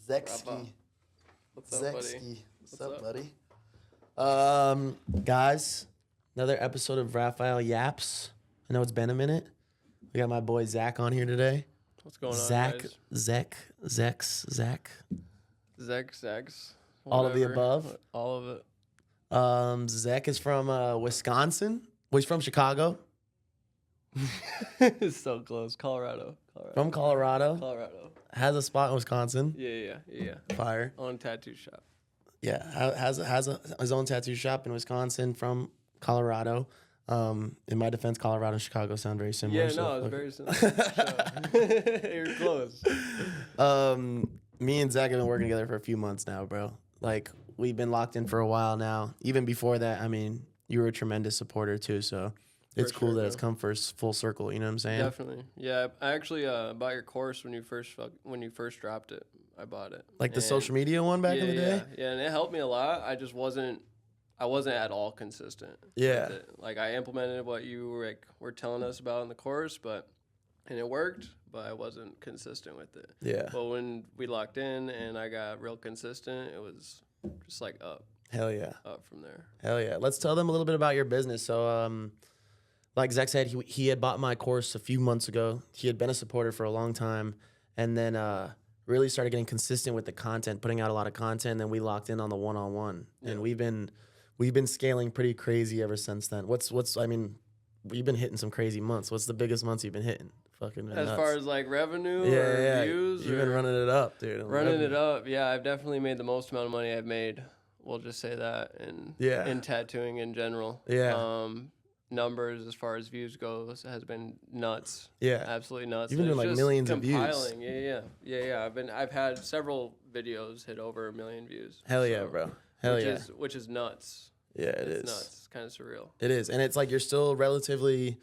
Zekski. What's up, buddy? Zekski. What's up, buddy? Guys, another episode of Rafael Yaps. I know it's been a minute. We got my boy Zack on here today. What's going on, Zack, guys? Zack. Zack. All of the Whatever. above. All of it. Zack is from Wisconsin. Well, he's from Chicago. It's so close. Colorado. From Colorado. Colorado. Has a spot in Wisconsin. Yeah. Fire. Own tattoo shop. Yeah, has his own tattoo shop in Wisconsin from Colorado. In my defense, Colorado and Chicago sound very similar. Yeah, so no, it's very similar. You're close. Me and Zack have been working together for a few months now, bro. Like, we've been locked in for a while now. Even before that, I mean, you were a tremendous supporter too, so it's For cool sure, that bro. it's come full circle. You know what I'm saying? Definitely. Yeah, I actually bought your course when you first dropped it. I bought it. Like the And- social media one back in the day? Yeah, and it helped me a lot. I wasn't at all consistent. Yeah. with it. Like, I implemented what you were telling us about in the course, and it worked, but I wasn't consistent with it. Yeah. But when we locked in and I got real consistent, it was just like up Hell yeah. from there. Hell yeah. Let's tell them a little bit about your business. So, like Zack said, he had bought my course a few months ago. He had been a supporter for a long time, and then really started getting consistent with the content, putting out a lot of content. And then we locked in on the one-on-one, and we've been scaling pretty crazy ever since then. I mean, we've been hitting some crazy months. What's the biggest months you've been hitting? Fucking As nuts. far as like revenue or yeah, views, you've been running it up, dude. running it up. Yeah, I've definitely made the most amount of money I've made. We'll just say that in tattooing in general. Yeah. Numbers as far as views goes has been nuts. Yeah. Absolutely nuts. You've been doing It's like just millions of views. compiling. Yeah. I've had several videos hit over 1 million views. Hell yeah, bro. Hell yeah. Which is nuts. Yeah, It's nuts. It's kind of surreal. It is. And it's like you're still relatively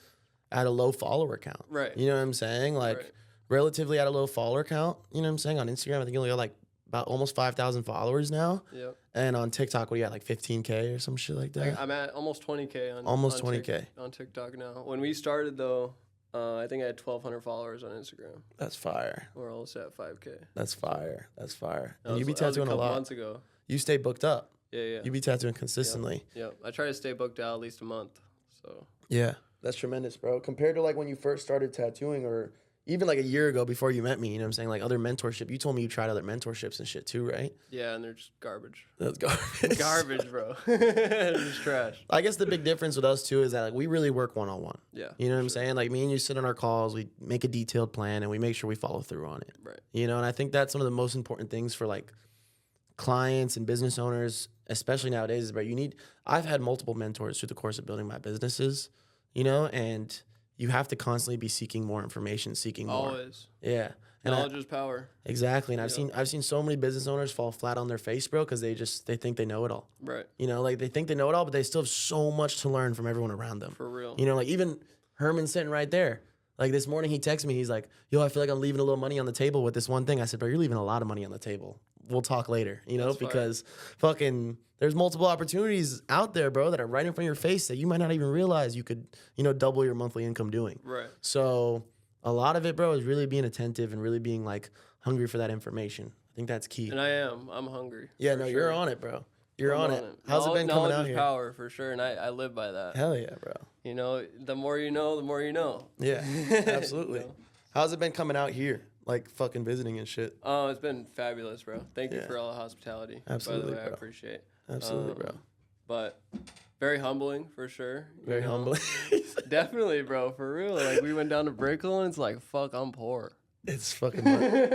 at a low follower count. Right. You know what I'm saying? Like Right. relatively at a low follower count. You know what I'm saying? On Instagram, I think you only got like about almost 5,000 followers now. Yep. And on TikTok, what do you got? Like 15K or some shit like that? I'm at almost 20K on Almost on 20K. on TikTok now. When we started though, I think I had 1,200 followers on Instagram. That's fire. We're almost at 5K. That's fire. That's fire. That And you was- be that was tattooing a couple lot. months ago. You stay booked up. Yeah. You be tattooing consistently. Yep. I try to stay booked out at least a month. So Yeah. That's tremendous, bro. Compared to like when you first started tattooing or even like a year ago before you met me, you know what I'm saying? Like other mentorship. You told me you tried other mentorships and shit too, right? yeah, and they're just garbage. That's garbage. Garbage, bro. They're just trash. I guess the big difference with us too is that like we really work one-on-one. Yeah. You know what I'm saying? Like me and you sit on our calls, we make a detailed plan and we make sure we follow through on it. Right. You know, and I think that's one of the most important things for like clients and business owners, especially nowadays, is I've had multiple mentors through the course of building my businesses, you know, and you have to constantly be seeking more information, seeking more. Always. Yeah. And Knowledge is power. exactly. And I've seen so many business owners fall flat on their face, bro, because they think they know it all. Right. You know, like they think they know it all, but they still have so much to learn from everyone around them. For real. You know, like even Herman sitting right there. Like this morning he texted me, he's like, yo, I feel like I'm leaving a little money on the table with this one thing. I said, bro, you're leaving a lot of money on the table. We'll talk later, you know, That's fire. because fucking there's multiple opportunities out there, bro, that are right in front of your face that you might not even realize you could, you know, double your monthly income doing. Right. So a lot of it, bro, is really being attentive and really being like hungry for that information. I think that's key. And I am. I'm hungry. Yeah, for no, sure. you're on it, bro. You're I'm on it. How's it been coming Knowledge out is here? power, for sure, and I live by that. Hell yeah, bro. You know, the more you know, the more you know. Yeah, absolutely. You know? How's it been coming out here? Like fucking visiting and shit. Oh, it's been fabulous, bro. Thank you Yeah. for all the hospitality. Absolutely, by the way, bro. I appreciate. Absolutely, bro. But very humbling for sure. you Very know? humbling. Definitely, bro. For real. Like we went down to Brickell and it's like, fuck, I'm poor. It's fucking money.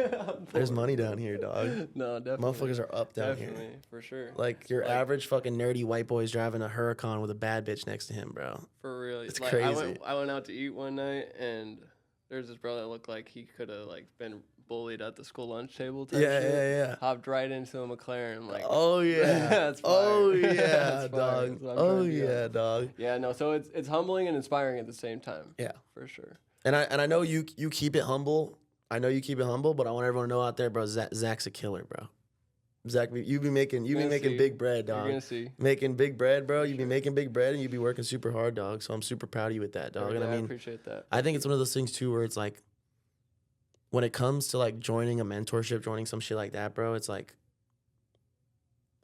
There's money down here, dog. No, definitely. Motherfuckers are up down Definitely, here. for sure. Like your average fucking nerdy white boy's driving a Huracan with a bad bitch next to him, bro. For real. It's like, crazy. I went out to eat one night and there's this brother that looked like he could have like been bullied at the school lunch table type Yeah, shit. yeah. Hopped right into a McLaren. Like, Oh yeah. That's fire. Oh yeah, That's fire. dog. That's what I'm Oh trying to get yeah, at. dog. Yeah, no, so it's humbling and inspiring at the same time. Yeah. For sure. And I know you keep it humble. I know you keep it humble, but I want everyone to know out there, bro. Zack's a killer, bro. Zack, you be making see. big bread, dog. You're gonna see. Making big bread, bro. You be making big bread, and you be working super hard, dog. So I'm super proud of you with that, dog. And I I mean, appreciate that. I think it's one of those things too, where it's like, when it comes to like joining a mentorship, joining some shit like that, bro, it's like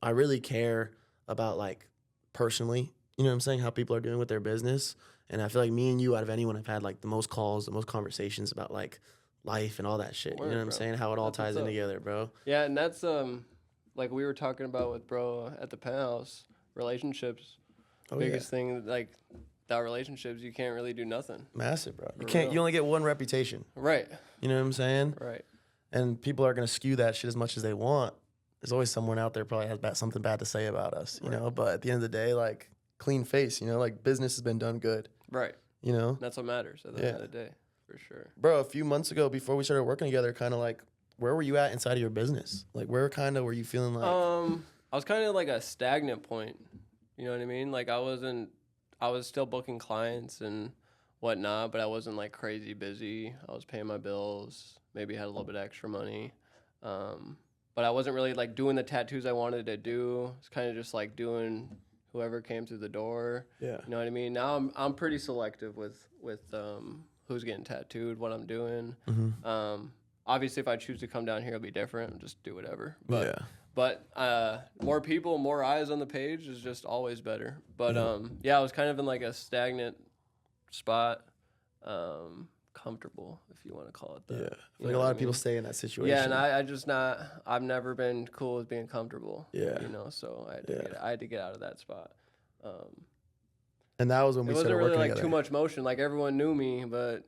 I really care about like personally, you know what I'm saying, how people are doing with their business. And I feel like me and you out of anyone have had like the most calls, the most conversations about like life and all that shit. Word, you know what I'm bro. saying? How it all That's ties what's in up. together, bro. Yeah, and that's like we were talking about with bro at the penthouse, relationships. Oh, Biggest thing, like without relationships, you can't really do nothing. Massive, bro. You For can't. real. You only get one reputation. Right. You know what I'm saying? Right. And people are gonna skew that shit as much as they want. There's always someone out there probably has something bad to say about us, you Right. know. But at the end of the day, like clean face, you know, like business has been done good, Right. you know. That's what matters at the end of the day, for sure. Bro, a few months ago, before we started working together, kind of like, where were you at inside of your business? Like, where kind of were you feeling like? I was kind of like a stagnant point. You know what I mean? Like I was still booking clients and whatnot, but I wasn't like crazy busy. I was paying my bills, maybe had a little bit extra money. But I wasn't really like doing the tattoos I wanted to do. It's kind of just like doing whoever came through the door. Yeah. You know what I mean? Now I'm pretty selective with who's getting tattooed, what I'm doing. Mm-hmm. Obviously, if I choose to come down here, it'll be different. Just do whatever. Yeah. But more people, more eyes on the page is just always better. But I was kind of in like a stagnant spot, comfortable, if you want to call it that. Yeah. Like a lot of people stay in that situation. Yeah, and I've never been cool with being comfortable. Yeah. You know, so I had to get out of that spot. And that was when we It started wasn't really working like together. too much motion. Like everyone knew me, but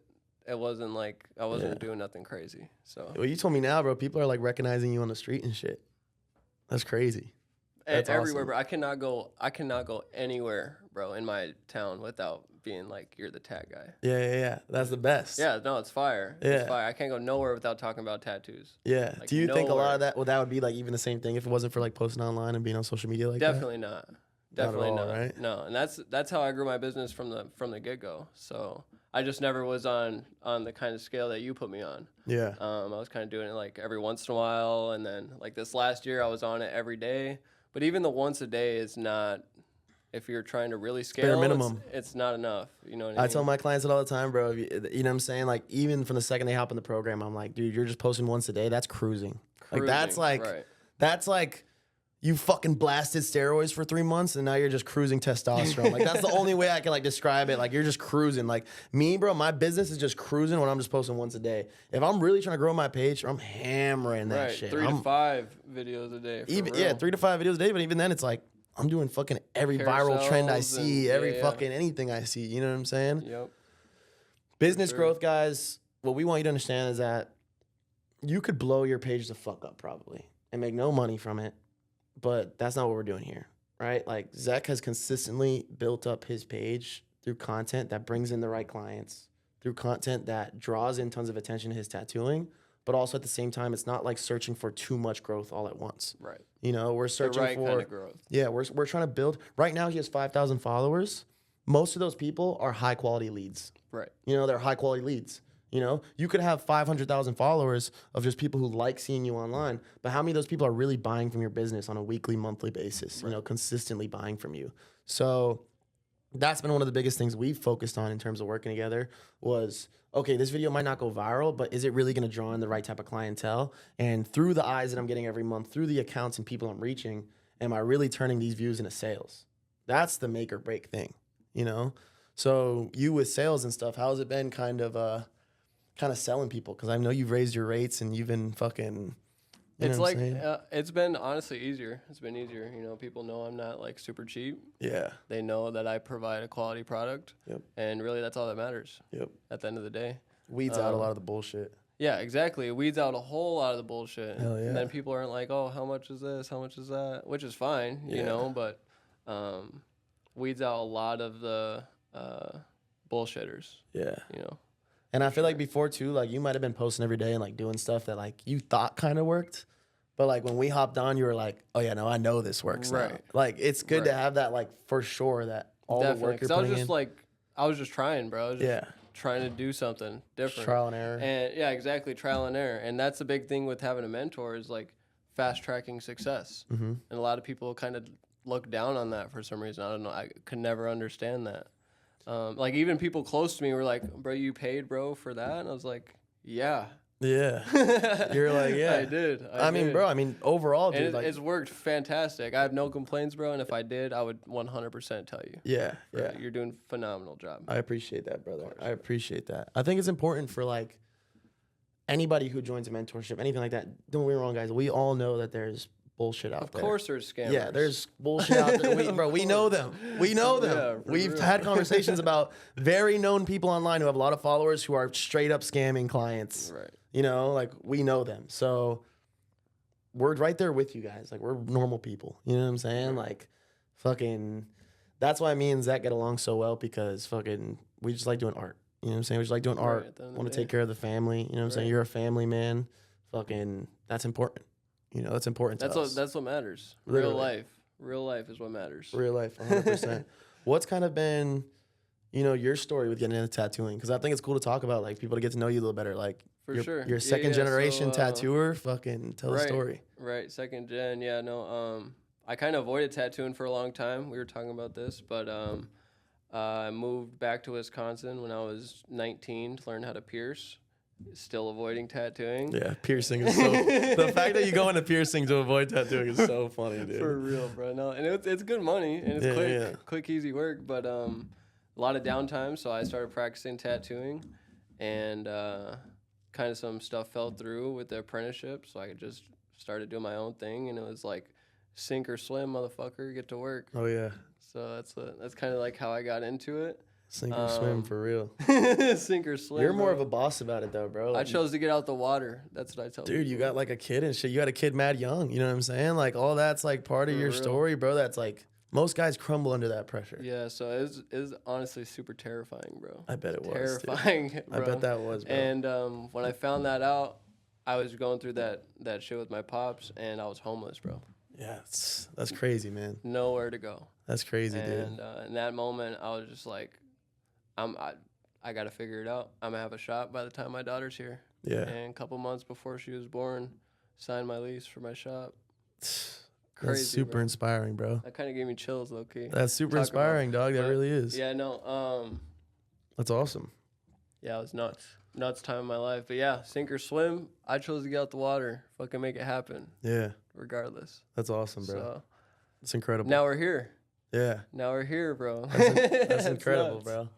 it wasn't like I wasn't doing nothing crazy. So Well, you told me now, bro. People are like recognizing you on the street and shit. That's crazy. That's everywhere, awesome. bro. I cannot go anywhere, bro, in my town without being like, you're the tat guy. Yeah. That's the best. Yeah, no, it's fire. Yeah. It's fire. I can't go nowhere without talking about tattoos. Yeah. Like, Do you think a lot nowhere. of that? Well, that would be like even the same thing if it wasn't for like posting online and being on social media like Definitely not. Definitely all, not. right? No, and that's how I grew my business from the get go. So I just never was on the kind of scale that you put me on. that? Yeah. I was kind of doing it like every once in a while, and then like this last year I was on it every day. But even the once a day is not. If you're trying to really scale, minimum. it's not enough. You know what I mean? I tell my clients it all the time, bro. You know what I'm saying? Like, even from the second they hop in the program, I'm like, dude, you're just posting once a day. That's cruising. Like, that's like, right. that's like you fucking blasted steroids for 3 months and now you're just cruising testosterone. Like, that's the only way I can like describe it. Like, you're just cruising. Like, me, bro, my business is just cruising when I'm just posting once a day. If I'm really trying to grow my page, I'm hammering that shit. 3 to 5 videos a day. Even 3 to 5 videos a day, but even then, it's like I'm doing fucking every viral trend I see, every fucking anything I see. You know what I'm saying? Yep. Business growth, guys. What we want you to understand is that you could blow your page the fuck up probably and make no money from it, but that's not what we're doing here, right? Like Zack has consistently built up his page through content that brings in the right clients, through content that draws in tons of attention to his tattooing. But also at the same time, it's not like searching for too much growth all at once. Right. You know, we're searching the right for kind of growth. Yeah, we're trying to build. Right now, he has 5,000 followers. Most of those people are high quality leads. Right. You know, they're high quality leads. You know, you could have 500,000 followers of just people who like seeing you online, but how many of those people are really buying from your business on a weekly, monthly basis? Right. You know, consistently buying from you. So that's been one of the biggest things we've focused on in terms of working together was, okay, this video might not go viral, but is it really going to draw in the right type of clientele? And through the eyes that I'm getting every month, through the accounts and people I'm reaching, am I really turning these views into sales? That's the make or break thing, you know? So you with sales and stuff, how's it been kind of selling people? Because I know you've raised your rates and you've been fucking... It's like, it's been honestly easier. It's been easier. You know, people know I'm not like super cheap. Yeah. They know that I provide a quality product. Yep. And really that's all that matters. Yep. At the end of the day. Weeds out a lot of the bullshit. Yeah, exactly. It weeds out a whole lot of the bullshit. Hell yeah. And then people aren't like, oh, how much is this? How much is that? Which is fine, you know, but weeds out a lot of the bullshitters. Yeah. You know. And I feel like before too, like you might have been posting every day and like doing stuff that like you thought kind of worked. But like when we hopped on, you were like, oh yeah, no, I know this works. Now. Right. Like it's good to have that like for sure that all the work you're putting in. I was just trying, bro. I was just Yeah. trying to do something different. Just trial and error. And yeah, exactly. Trial and error. And that's the big thing with having a mentor is like fast tracking success. Mm-hmm. And a lot of people kind of look down on that for some reason. I don't know. I could never understand that. Like even people close to me were like, bro, you paid, bro, for that? And I was like, yeah. Yeah. You're like, yeah. I did. I mean, bro, overall, dude, and like, it's worked fantastic. I have no complaints, bro. And if I did, I would 100% tell you. yeah, Bro, yeah. you're doing a phenomenal job. I appreciate that, brother. I appreciate that. I think it's important for like anybody who joins a mentorship, anything like that. Don't get me wrong, guys. We all know that there's bullshit out there. Of course there's scammers. Yeah, there's bullshit out there. We know them. We know them. Yeah, for We've real. had conversations about very known people online who have a lot of followers who are straight up scamming clients. Right. You know, like we know them. So we're right there with you guys. Like we're normal people. You know what I'm saying? Like fucking that's why me and Zack get along so well because fucking we just like doing art. You know what I'm saying? We just like doing art. at the end of Want the to day. take care of the family. You know what I'm saying? Right. You're a family man. Fucking that's important. You know, that's important to us. That's what matters. Literally. Real life is what matters. Real life, 100%. What's kind of been, you know, your story with getting into tattooing? Because I think it's cool to talk about, like, people to get to know you a little better. Like, For you're, sure. you're Yeah, second yeah, generation so, tattooer. Fucking tell the right. story. Right, second gen. Yeah, no. I kind of avoided tattooing for a long time. We were talking about this, but I moved back to Wisconsin when I was 19 to learn how to pierce. Still avoiding tattooing. Yeah, piercing is so. The fact that you go into piercing to avoid tattooing is so funny, dude. For real, bro. No, and it's good money and it's Yeah, quick, easy work. But a lot of downtime, so I started practicing tattooing, and kind of some stuff fell through with the apprenticeship, so I just started doing my own thing, and it was like sink or swim, motherfucker, get to work. Oh, yeah. So that's kind of like how I got into it. Sink or swim, for real. Sink or swim. You're more bro. of a boss about it, though, bro. I Like, chose to get out the water. That's what I tell dude, you people. got like a kid and shit. You got a kid mad young. You know what I'm saying? Like, all that's like part of For your real. story, bro. That's like, most guys crumble under that pressure. Yeah, so it was honestly super terrifying, bro. I bet it was. Dude. Terrifying, I bro. bet that was, bro. And when I found that out, I was going through that shit with my pops, and I was homeless, bro. Yeah, that's crazy, man. Nowhere to go. That's crazy, dude. And in that moment, I was just like, I got to figure it out. I'm gonna have a shop by the time my daughter's here. Yeah. And a couple months before she was born, signed my lease for my shop. That's Crazy, super bro. inspiring, bro. That kind of gave me chills, low key. That's super Talk about- inspiring, dog. That but, really is. Yeah, no. That's awesome. Yeah, it was nuts time in my life. But yeah, sink or swim. I chose to get out the water. Fucking make it happen, Yeah. regardless. That's awesome, bro. So It's incredible. now we're here. Yeah. Now we're here, bro. That's incredible, nuts. bro.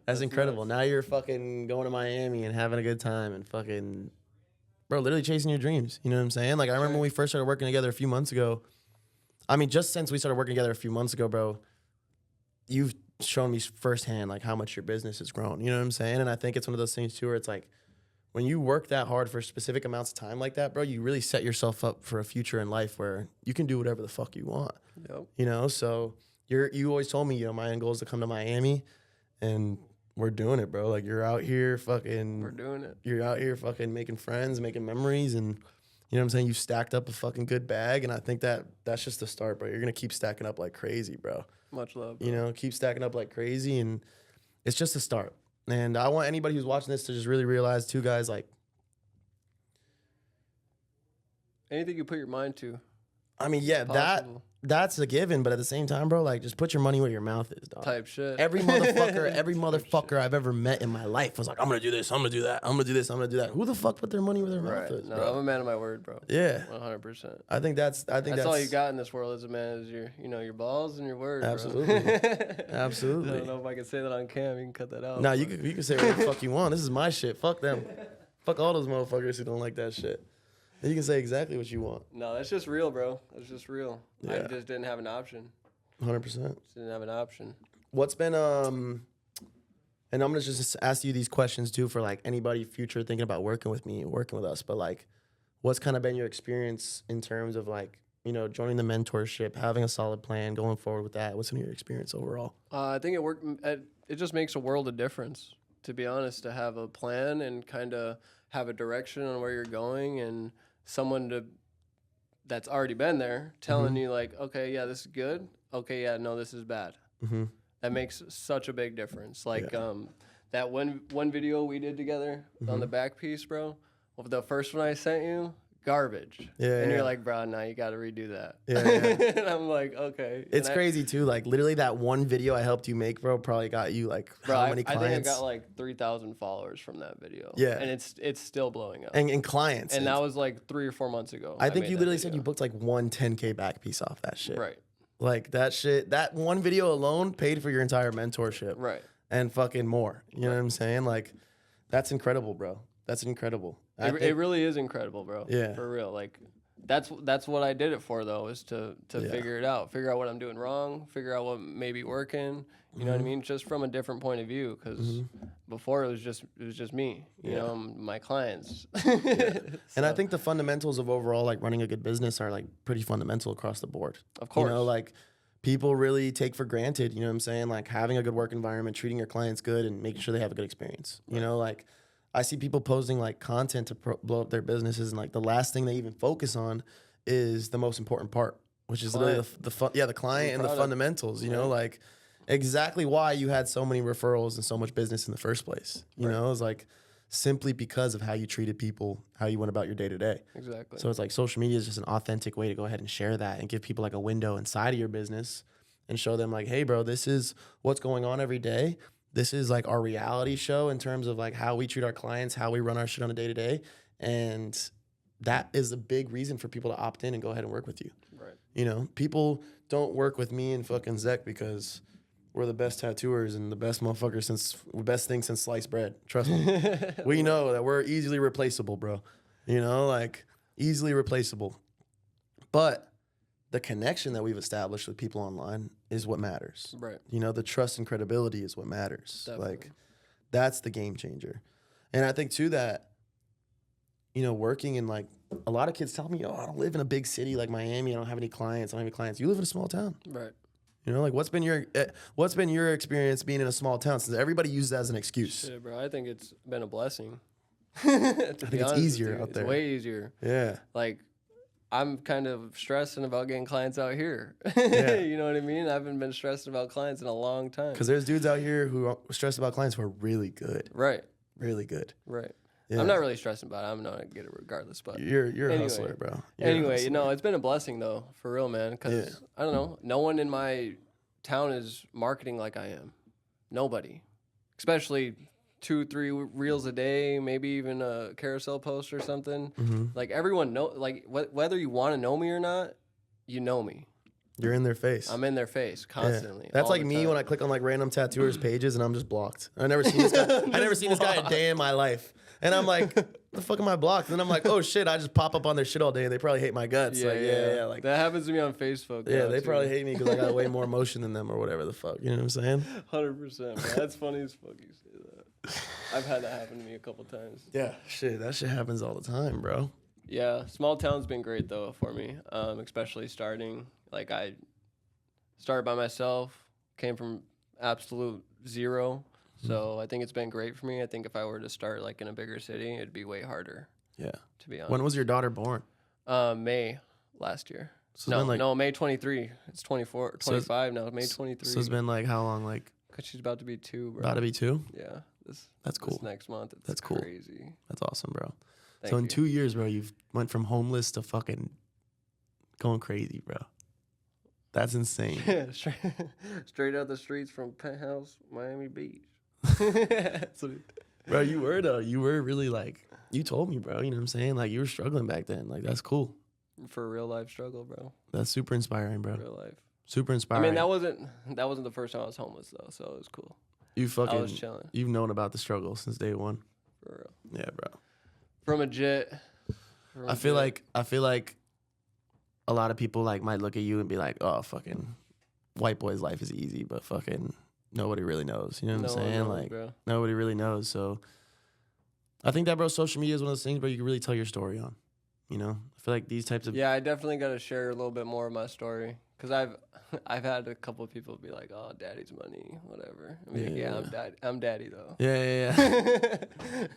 That's incredible. nuts. Now you're fucking going to Miami and having a good time and fucking, bro, literally chasing your dreams. You know what I'm saying? Like, I remember when we first started working together a few months ago. I mean, just since we started working together a few months ago, bro, you've shown me firsthand, like, how much your business has grown. You know what I'm saying? And I think it's one of those things, too, where it's like, when you work that hard for specific amounts of time like that, bro, you really set yourself up for a future in life where you can do whatever the fuck you want. Yep. You know, so you always told me, you know, my end goal is to come to Miami, and we're doing it, bro. Like, you're out here fucking, We're doing it. you're out here fucking making friends, making memories, and you know what I'm saying? You stacked up a fucking good bag, and I think that's just the start, bro. You're gonna keep stacking up like crazy, bro. Much love. Bro. You know, keep stacking up like crazy, and it's just a start. And I want anybody who's watching this to just really realize, too, guys, like, Anything you put your mind to. I mean, yeah, Possible. that's a given, but at the same time, bro, like, just put your money where your mouth is, dog. Type shit. Every motherfucker I've ever met in my life was like, I'm gonna do this, I'm gonna do that, I'm gonna do this, I'm gonna do that. Who the fuck put their money where their Right. mouth is, No, bro? I'm a man of my word, bro. Yeah, 100%. I think that's All you got in this world as a man is your balls and your word. Absolutely. Bro. Absolutely. I don't know if I can say that on cam. You can cut that out. Nah, but- you can say whatever the fuck you want. This is my shit. Fuck them. Fuck all those motherfuckers who don't like that shit. You can say exactly what you want. No, that's just real, bro. That's just real. I Yeah. just didn't have an option. 100%. Just didn't have an option. What's been and I'm gonna just ask you these questions too for like anybody future thinking about working with me, working with us. But like, what's kind of been your experience in terms of like, you know, joining the mentorship, having a solid plan, going forward with that? What's been your experience overall? I think it worked. It just makes a world of difference, to be honest, to have a plan and kind of have a direction on where you're going, and someone that's already been there telling you like, okay, yeah, this is good. Okay, yeah, no, this is bad. Mm-hmm. That makes such a big difference. Like Yeah. that one video we did together on the back piece, bro. Well, the first one I sent you garbage. Yeah, and yeah. you're like, bro, now you got to redo that. Yeah, yeah. And I'm like, okay. It's crazy too. Like literally that one video I helped you make, bro, probably got you like Bro, how many I clients? think I got like 3,000 followers from that video. Yeah. And it's still blowing up. and clients. And that was like 3 or 4 months ago. I think made you that literally said video. you booked like one 10K back piece off that shit. Right. Like that shit, that one video alone paid for your entire mentorship. Right. And fucking more. You know what I'm saying? Like, that's incredible, bro. That's incredible. It really is incredible, bro. Yeah. For real. Like, that's what I did it for, though, is to figure it out. Figure out what I'm doing wrong. Figure out what may be working. You know what I mean? Just from a different point of view. Because before it was just me. You know, my clients. And I think the fundamentals of overall, like, running a good business are, like, pretty fundamental across the board. Of course. You know, like, people really take for granted, you know what I'm saying? Like, having a good work environment, treating your clients good, and making sure they have a good experience. You know, like, I see people posting like content to blow up their businesses, and like the last thing they even focus on is the most important part, which is literally the client and the fundamentals. You know, like exactly why you had so many referrals and so much business in the first place. You know, it's like simply because of how you treated people, how you went about your day to day. Exactly. So it's like social media is just an authentic way to go ahead and share that and give people like a window inside of your business and show them like, hey, bro, this is what's going on every day. This is like our reality show in terms of like how we treat our clients, how we run our shit on a day to day. And that is a big reason for people to opt in and go ahead and work with you. Right. You know, people don't work with me and fucking Zack because we're the best tattooers and the best motherfuckers best thing since sliced bread. Trust me. We know that we're easily replaceable, bro. You know, like easily replaceable. But the connection that we've established with people online is what matters. Right. You know, the trust and credibility is what matters. Definitely. Like, that's the game changer. And I think, too, that, you know, working in, like, a lot of kids tell me, oh, I don't live in a big city like Miami. I don't have any clients. I don't have any clients. You live in a small town. Right. You know, like, what's been your experience being in a small town? Since everybody uses that as an excuse. Shit, bro. I think it's been a blessing. I think it's easier out there. It's way easier. Yeah. Like, I'm kind of stressing about getting clients out here. Yeah. You know what I mean? I haven't been stressed about clients in a long time. Because there's dudes out here who are stressed about clients who are really good. Right. Really good. Right. Yeah. I'm not really stressing about it. I'm not going to get it regardless. But You're anyway, a hustler, bro. You're a anyway, hustler. you know, it's been a blessing, though, for real, man. Because, I don't know, no one in my town is marketing like I am. Nobody. Especially 2-3 reels a day, maybe even a carousel post or something. Mm-hmm. Like everyone know, like whether you want to know me or not, you know me. You're in their face. I'm in their face constantly. Yeah. That's all like the me time. when I click on like random tattooers pages and I'm just blocked. I never seen this guy. I never seen this guy a day in my life. And I'm like, the fuck am I blocked? And I'm like, oh shit, I just pop up on their shit all day and they probably hate my guts. Yeah. Like that happens to me on Facebook. yeah, they probably hate me because I got way more emotion than them or whatever the fuck. You know what I'm saying? 100%. That's funny as fuck you say that. I've had that happen to me a couple times. Yeah, shit, that shit happens all the time, bro. Yeah, small town's been great though for me, especially starting. Like I started by myself, came from absolute zero. So I think it's been great for me. I think if I were to start like in a bigger city, it'd be way harder. Yeah. To be honest. When was your daughter born? May last year. So no, May 23. It's 24, 25 now. May 23. So it's been like how long? Like Cause she's about to be 2, bro. about to be 2? Yeah. That's cool. This next month. It's That's cool. Crazy. That's awesome, bro. Thank so in you. 2 years, bro, you've went from homeless to fucking going crazy, bro. That's insane. Straight out the streets from Penthouse, Miami Beach. Bro, you were though. You were really like, you told me, bro. You know what I'm saying? Like you were struggling back then. Like that's cool. For a real life struggle, bro. That's super inspiring, bro. Real life. Super inspiring. I mean, that wasn't the first time I was homeless though, so it was cool. You fucking. I was chilling. You've known about the struggle since day one. For real. Yeah, bro. From a jet. I feel like a lot of people like might look at you and be like, oh, fucking white boy's life is easy, but fucking nobody really knows. You know what I'm saying? Knows, like bro. nobody really knows. So I think that, bro, social media is one of those things where you can really tell your story on. You know, I feel like these types of Yeah, I definitely got to share a little bit more of my story because I've had a couple of people be like, "Oh, daddy's money, whatever." I mean, yeah, I'm daddy though. Yeah.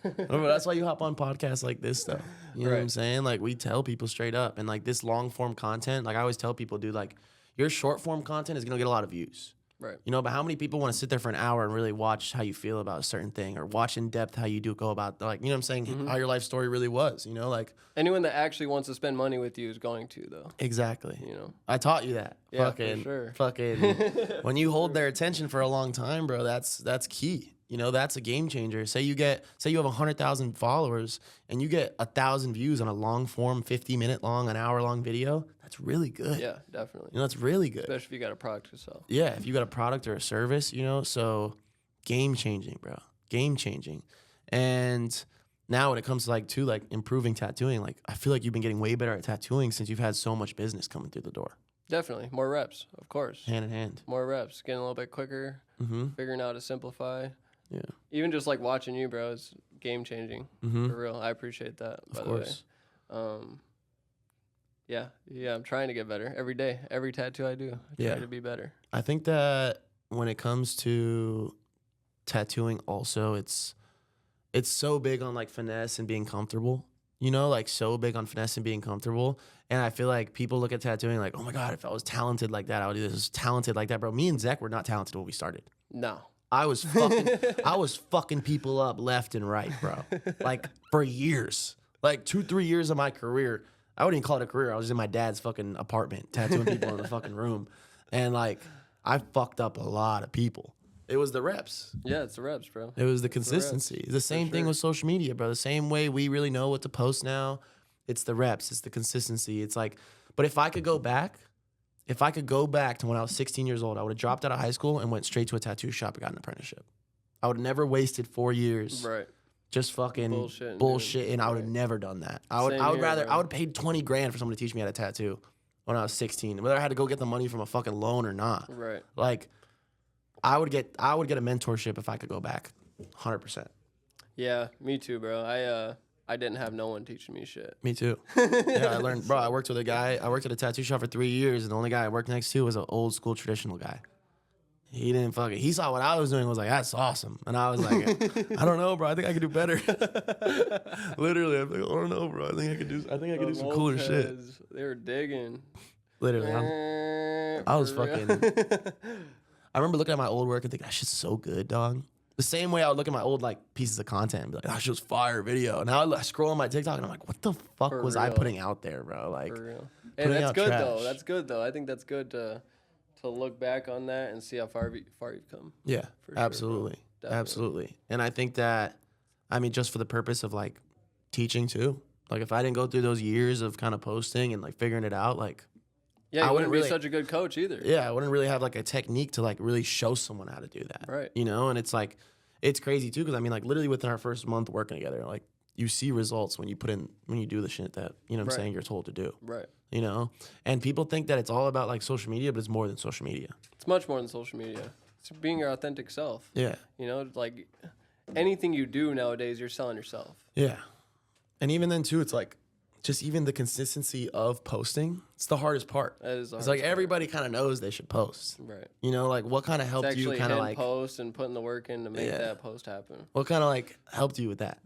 No, but that's why you hop on podcasts like this, though. You know what I'm saying? Like we tell people straight up, and like this long form content, like I always tell people, dude, like your short form content is gonna get a lot of views. Right. You know, but how many people want to sit there for an hour and really watch how you feel about a certain thing, or watch in depth how you do go about, like, you know what I'm saying, how your life story really was, you know, like. Anyone that actually wants to spend money with you is going to, though. Exactly. You know. I taught you that. Yeah, for sure. When you hold their attention for a long time, bro, that's key. You know, that's a game changer. Say you have 100,000 followers and you get 1,000 views on a long form, 50-minute long, an hour long video. That's really good. Yeah, definitely. You know, that's really good. Especially if you got a product to sell. Yeah, if you got a product or a service, you know, so game changing, bro. Game changing. And now when it comes to like improving tattooing, like I feel like you've been getting way better at tattooing since you've had so much business coming through the door. Definitely. More reps, of course. Hand in hand. More reps. Getting a little bit quicker. Figuring out how to simplify. Yeah. Even just like watching you, bro, is game changing. For real. I appreciate that, by the way. Yeah, I'm trying to get better every day. Every tattoo I do, I try to be better. I think that when it comes to tattooing also, it's so big on like finesse and being comfortable. You know, like so big on finesse and being comfortable. And I feel like people look at tattooing like, oh my God, if I was talented like that, I would do this. Talented like that, bro. Me and Zack were not talented when we started. No. I was fucking people up left and right, bro. Like for years, like 2-3 years of my career. I wouldn't even call it a career. I was in my dad's fucking apartment tattooing people in the fucking room. And like, I fucked up a lot of people. It was the reps. Yeah, it's the reps, bro. It was the consistency. The same thing with social media, bro. The same way we really know what to post now. It's the reps. It's the consistency. It's like, but if I could go back to when I was 16 years old, I would have dropped out of high school and went straight to a tattoo shop and got an apprenticeship. I would have never wasted 4 years. Right. Just fucking bullshit, and I would have never done that. I would have paid $20,000 for someone to teach me how to tattoo when I was 16, whether I had to go get the money from a fucking loan or not. Right. Like, I would get a mentorship if I could go back, 100%. Yeah, me too, bro. I didn't have no one teaching me shit. Me too. Yeah, I learned, bro. I worked at a tattoo shop for 3 years, and the only guy I worked next to was an old school traditional guy. He didn't he saw what I was doing, was like, that's awesome. And I was like, I don't know, bro. I think I could do better. Literally, I'm like, I don't know, bro. I think I could do some cooler shit. They were digging. Literally, I was fucking. I remember looking at my old work and thinking, that shit's so good, dog. The same way I would look at my old like pieces of content and be like, that shit was fire video. And now I scroll on my TikTok and I'm like, what the fuck was I putting out there, bro? Like, for real. And that's good though. That's good though. I think that's good to look back on that and see how far you've come. Yeah, absolutely. Sure, absolutely. And I think that, I mean, just for the purpose of like teaching too, like if I didn't go through those years of kind of posting and like figuring it out, like, yeah, you wouldn't be such a good coach either. Yeah, I wouldn't really have like a technique to like really show someone how to do that. Right. You know, and it's like, it's crazy too, because I mean, like literally within our first month working together, like you see results when you do the shit that, you know what I'm saying, you're told to do. Right. You know, and people think that it's all about like social media, but it's more than social media. It's much more than social media. It's being your authentic self. Yeah. You know, like anything you do nowadays, you're selling yourself. Yeah. And even then too, it's like, just even the consistency of posting, it's the hardest part. That is the it's hardest like everybody kind of knows they should post. Right. You know, like what kind of helped you kind of like post and putting the work in to make that post happen. What kind of like helped you with that?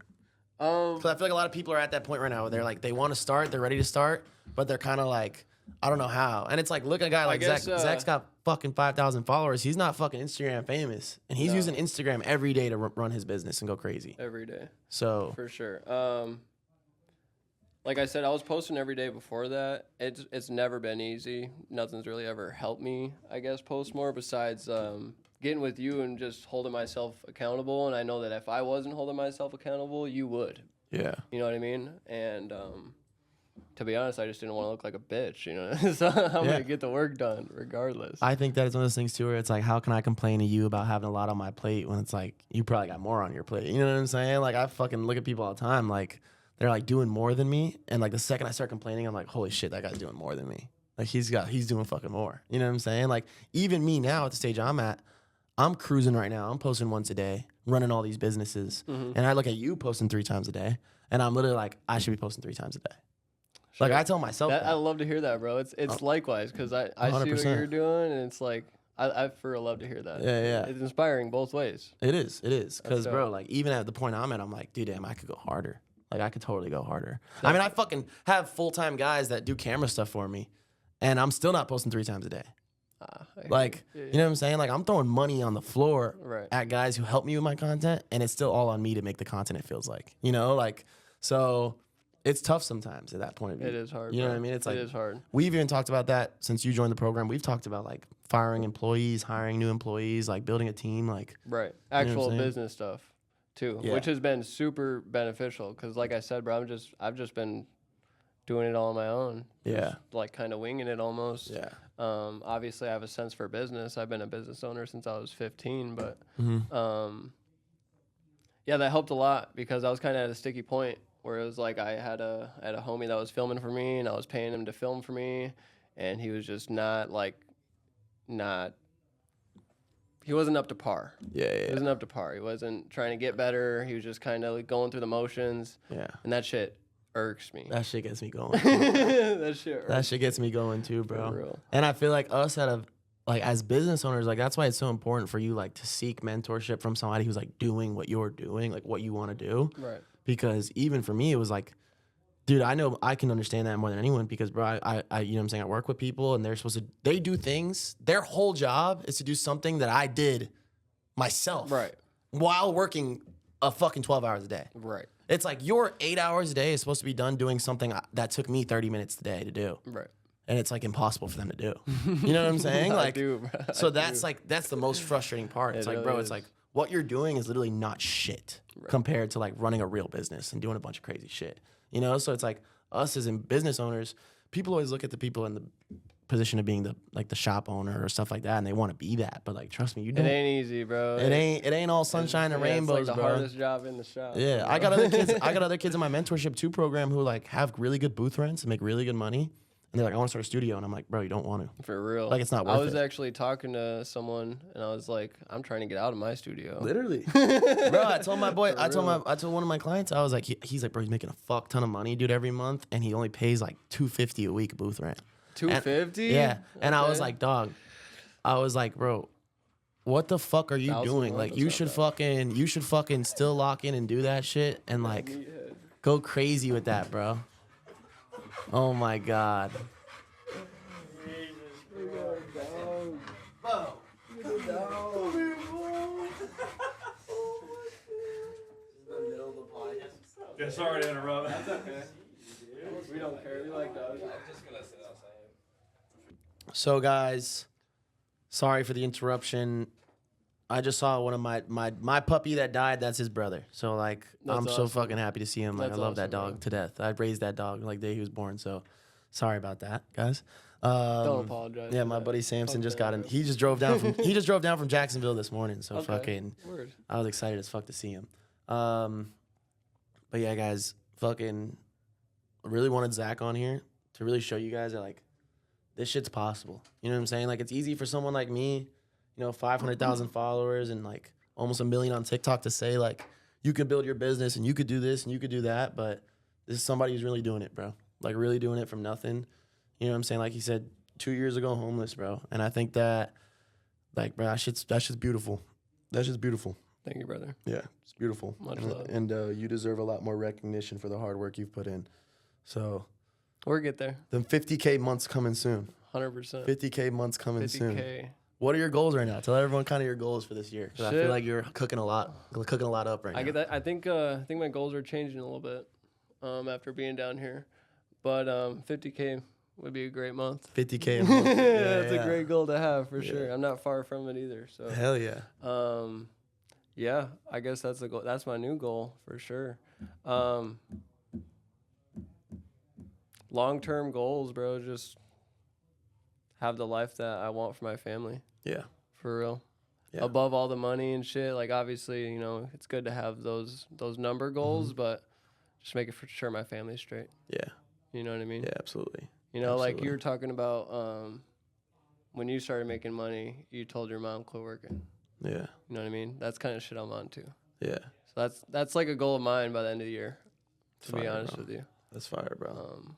Because I feel like a lot of people are at that point right now where they're like, they want to start, they're ready to start, but they're kind of like, I don't know how. And it's like, look at a guy like Zack. Zack's got fucking 5,000 followers. He's not fucking Instagram famous. And he's using Instagram every day to run his business and go crazy. Every day. So. For sure. Like I said, I was posting every day before that. It's never been easy. Nothing's really ever helped me, I guess, post more besides getting with you and just holding myself accountable. And I know that if I wasn't holding myself accountable, you would. Yeah. You know what I mean? And to be honest, I just didn't want to look like a bitch, you know? So I'm going to get the work done regardless. I think that is one of those things, too, where it's like, how can I complain to you about having a lot on my plate when it's like, you probably got more on your plate? You know what I'm saying? Like, I fucking look at people all the time, like, they're like doing more than me. And like the second I start complaining, I'm like, holy shit, that guy's doing more than me. Like he's doing fucking more. You know what I'm saying? Like even me now at the stage I'm at, I'm cruising right now. I'm posting once a day, running all these businesses. Mm-hmm. And I look at you posting 3 times a day. And I'm literally like, I should be posting 3 times a day. Sure. Like I tell myself that. I love to hear that, bro. It's likewise because I see what you're doing and it's like, I for love to hear that. Yeah. It's inspiring both ways. It is. Because bro, like even at the point I'm at, I'm like, dude, damn, I could go harder. Like, I could totally go harder. Definitely. I mean, I fucking have full-time guys that do camera stuff for me, and I'm still not posting 3 times a day. Like, Yeah. you know what I'm saying? Like, I'm throwing money on the floor Right. at guys who help me with my content, and it's still all on me to make the content, it feels like. You know, like, so it's tough sometimes at that point of view. It is hard. You know bro. what I mean? It's like, it is hard. we've even talked about that since you joined the program. We've talked about, like, firing employees, hiring new employees, like, building a team, like. Right. what I'm Actual saying? business stuff too, Yeah. which has been super beneficial because, like I said, bro, I've just been doing it all on my own. Yeah. Just, like kind of winging it almost. Yeah. Obviously, I have a sense for business. I've been a business owner since I was 15, but yeah, that helped a lot because I was kind of at a sticky point where it was like I had a homie that was filming for me, and I was paying him to film for me, and he was just not. He wasn't up to par. Yeah. He wasn't up to par. He wasn't trying to get better. He was just kind of like going through the motions. Yeah. And that shit irks me. That shit gets me going. That shit irks That shit gets me going too, For bro. real. And I feel like us as business owners, like that's why it's so important for you like to seek mentorship from somebody who's like doing what you're doing, like what you want to do. Right. Because even for me, it was like, dude, I know I can understand that more than anyone because, bro, I you know what I'm saying? I work with people and they do things. Their whole job is to do something that I did myself. Right. While working a fucking 12 hours a day. Right. It's like your 8 hours a day is supposed to be done doing something that took me 30 minutes a day to do. Right. And it's like impossible for them to do. You know what I'm saying? I Like, do, bro. so I that's do. like, that's the most frustrating part. It's It like, bro, really it's is. like what you're doing is literally not shit compared to like running a real business and doing a bunch of crazy shit. You know? So it's like us as in business owners, people always look at the people in the position of being the shop owner or stuff like that, and they want to be that. But like, trust me, you It don't. ain't easy, bro. It ain't all sunshine and rainbows, it's like the bro. hardest job in the shop. Yeah, I got other kids. I got other kids in my mentorship too program who like have really good booth rents and make really good money, and they're like, I want to start a studio, and I'm like, bro, you don't want to. For real. Like, it's not I worth was it. actually talking to someone, and I was like, I'm trying to get out of my studio. Literally, bro. I told my boy. I told real. I told one of my clients. I was like, he's like, bro, he's making a fuck ton of money, dude, every month, and he only pays like $250 a week booth rent. $250? Yeah, and I was Okay. like, dog. I was like, bro, what the fuck are you 1,000 doing? a Like, month, you that's should fucking still lock in and do that shit and like go crazy with that, bro. Oh my god. Yeah, sorry to interrupt. That's okay. We don't care. We like dogs. So guys, sorry for the interruption. I just saw one of my puppy that died. That's his brother. So like, That's I'm so awesome. fucking happy to see him. Like, That's I love that awesome, dog bro. to death. I raised that dog like the day he was born. So sorry about that, guys. Don't apologize. Yeah, for my that. buddy Samson Fuck just that, got in. bro. He just drove down from Jacksonville this morning. So Okay. fucking, Word. I was excited as fuck to see him. But yeah, guys, fucking, I really wanted Zack on here to really show you guys that like this shit's possible. You know what I'm saying? Like, it's easy for someone like me, 500,000 followers and like almost 1 million on TikTok to say like you could build your business and you could do this and you could do that. But this is somebody who's really doing it, bro. Like really doing it from nothing. You know what I'm saying? Like he said, 2 years ago, homeless, bro. And I think that, like, bro, that's just beautiful. That's just beautiful. Thank you, brother. Yeah, it's beautiful. Much love. And you deserve a lot more recognition for the hard work you've put in. So, We'll get there. them 50K months coming soon. 100%. 50K months coming soon. 50K. What are your goals right now? Tell everyone kind of your goals for this year. 'Cause I feel Shit. like you're cooking a lot up right now. I get that. I think my goals are changing a little bit after being down here. But 50K would be a great month. 50K a month. That's a great goal to have for sure. I'm not far from it either. So Hell yeah. yeah, I guess that's the goal. That's my new goal for sure. Long-term goals, bro. Just have the life that I want for my family. Yeah. For real. Yeah. Above all the money and shit. Like obviously, it's good to have those number goals, but just make it for sure my family's straight. Yeah. You know what I mean? Yeah, absolutely. Like absolutely. you were talking about when you started making money, you told your mom quit working. Yeah. You know what I mean? That's kind of shit I'm on to. Yeah. So that's like a goal of mine by the end of the year. To be Fire, honest bro. with you. That's fire, bro. Um,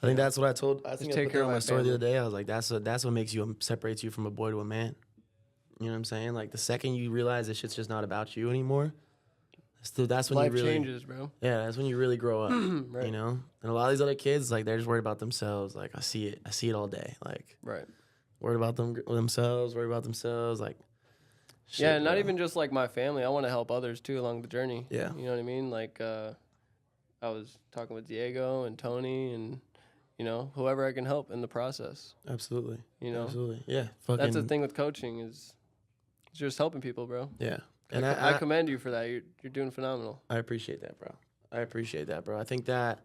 I think that's what I told. I think I take put care that of on my my story the family. other day. I was like, that's what makes you separates you from a boy to a man. You know what I'm saying? Like the second you realize this shit's just not about you anymore, that's when life you really changes, bro. Yeah, that's when you really grow up. Right. You know, and a lot of these other kids, like they're just worried about themselves. Like I see it all day. Like Right. worried about themselves, like, shit, Yeah, not bro. even just like my family. I want to help others too along the journey. Yeah. You know what I mean? Like, I was talking with Diego and Tony and, you know, whoever I can help in the process. Absolutely. You know? Absolutely. Yeah. Fucking, That's the thing with coaching is just helping people, bro. Yeah. And I commend you for that. You're doing phenomenal. I appreciate that, bro. I think that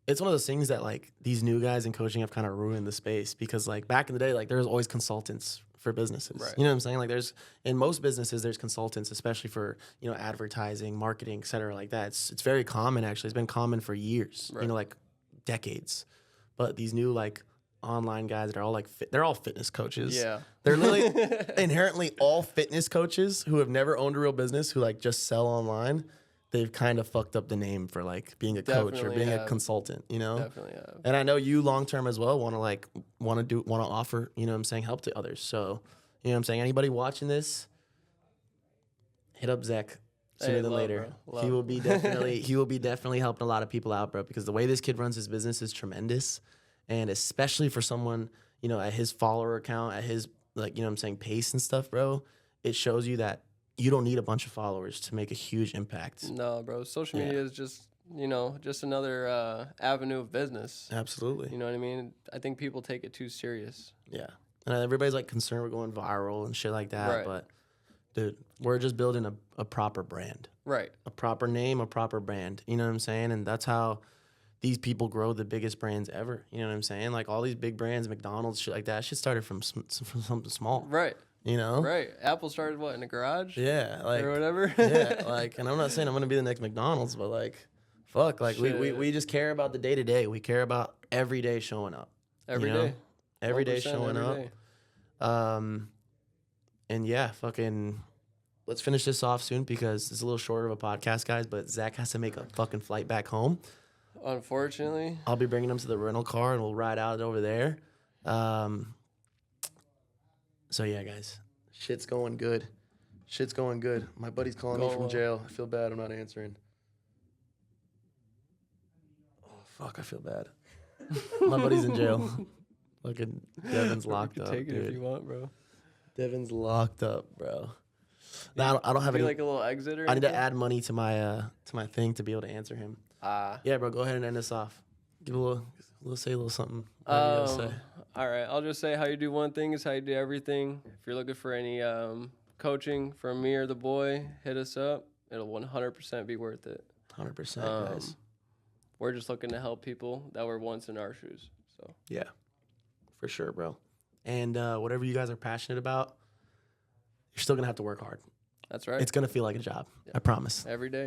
it's one of those things that, like, these new guys in coaching have kind of ruined the space because, like, back in the day, like, there was always consultants for businesses. Right. You know what I'm saying? Like, there's in most businesses, there's consultants, especially for, you know, advertising, marketing, et cetera, like that. It's very common, actually. It's been common for years, Right. you know, like decades. But these new, like, online guys that are all like they're all fitness coaches. Yeah. They're literally inherently all fitness coaches who have never owned a real business, who like just sell online. They've kind of fucked up the name for like being a coach or Definitely being a have. consultant, you know? Definitely have. And I know you long term as well want to offer, you know what I'm saying, help to others. So, you know what I'm saying, anybody watching this, hit up Zack sooner Hey, than love, later. bro. He Love. will be definitely helping a lot of people out, bro, because the way this kid runs his business is tremendous. And especially for someone, you know, at his follower count, at his, like, you know what I'm saying, pace and stuff, bro, it shows you that you don't need a bunch of followers to make a huge impact. No, bro. Social Yeah. media is just, you know, just another avenue of business. Absolutely. You know what I mean? I think people take it too serious. Yeah. And everybody's like concerned with going viral and shit like that. Right. But, dude, we're just building a proper brand, Right. a proper name, a proper brand. You know what I'm saying? And that's how these people grow the biggest brands ever. You know what I'm saying? Like all these big brands, McDonald's, shit like that, shit started from something small. Right. You know? Right. Apple started what, in a garage? Yeah. Like, or whatever? yeah. Like, and I'm not saying I'm going to be the next McDonald's, but like, fuck. Like, we just care about the day to day. We care about every day showing up. Every you know? day. Every day 100% showing every up. day. And yeah, fucking, let's finish this off soon because it's a little shorter of a podcast, guys. But Zack has to make a fucking flight back home. Unfortunately. I'll be bringing him to the rental car and we'll ride out over there. So yeah, guys, shit's going good. My buddy's calling me from jail. I feel bad. I'm not answering. Oh fuck, I feel bad. My buddy's in jail. Fucking Devin's locked You up, can take it dude. if you want, bro. Devin's locked up, bro. No, I don't have Do any. like a little exit or I need to anything? add money to my thing to be able to answer him. Yeah, bro. Go ahead and end this off. Give a little say a little something. Whatever you gotta say. All right. I'll just say how you do one thing is how you do everything. If you're looking for any coaching from me or the boy, hit us up. It'll 100% be worth it. 100%, guys. We're just looking to help people that were once in our shoes. So Yeah, for sure, bro. And whatever you guys are passionate about, you're still gonna have to work hard. that's right. It's gonna feel like a job. I promise. Every day.